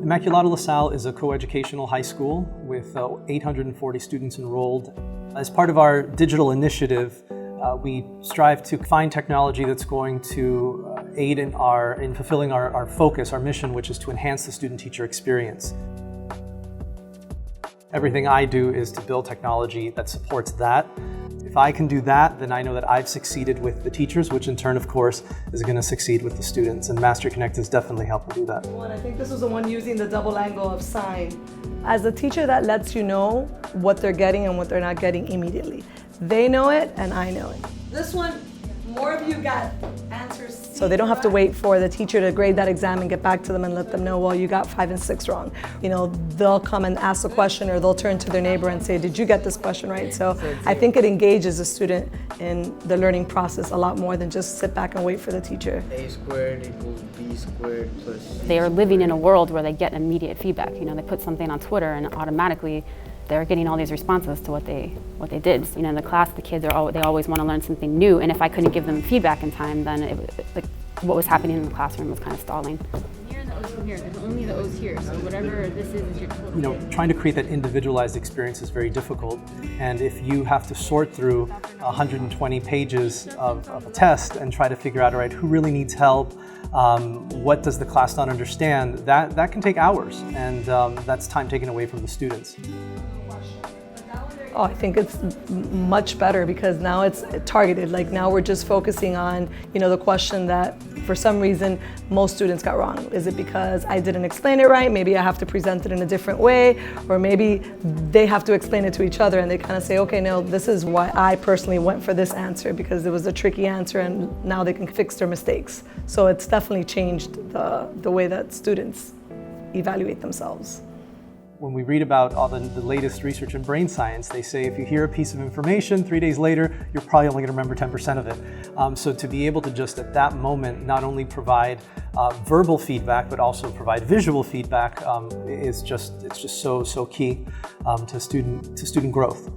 Immaculata LaSalle is a coeducational high school with 840 students enrolled. As part of our digital initiative, we strive to find technology that's going to aid in fulfilling our focus, our mission, which is to enhance the student-teacher experience. Everything I do is to build technology that supports that. If I can do that, then I know that I've succeeded with the teachers, which in turn, of course, is going to succeed with the students. And MasteryConnect is definitely helping do that. I think this was the one using the double angle of sign. As a teacher, that lets you know what they're getting and what they're not getting immediately. They know it and I know it. This one, more of you got answers. So they don't have to wait for the teacher to grade that exam and get back to them and let them know, well, you got 5 and 6 wrong. You know, they'll come and ask a question, or they'll turn to their neighbor and say, did you get this question right? So I think it engages the student in the learning process a lot more than just sit back and wait for the teacher. A squared equals B squared plus C. They are living in a world where they get immediate feedback. You know, they put something on Twitter and automatically they're getting all these responses to what they did. You know, in the class, the kids they always want to learn something new, and if I couldn't give them feedback in time, then what was happening in the classroom was kind of stalling. Here and the O's from here. There's only the O's here, so whatever this is your total. You know, trying to create that individualized experience is very difficult, and if you have to sort through 120 pages of a test and try to figure out, all right, who really needs help, what does the class not understand, that can take hours, and that's time taken away from the students. Oh, I think it's much better because now it's targeted. Like now we're just focusing on, you know, the question that for some reason most students got wrong. Is it because I didn't explain it right? Maybe I have to present it in a different way, or maybe they have to explain it to each other and they kind of say, okay, no, this is why I personally went for this answer because it was a tricky answer and now they can fix their mistakes. So it's definitely changed the way that students evaluate themselves. When we read about all the latest research in brain science, they say if you hear a piece of information, 3 days later, you're probably only going to remember 10% of it. So to be able to just at that moment not only provide verbal feedback, but also provide visual feedback it's just so key to student growth.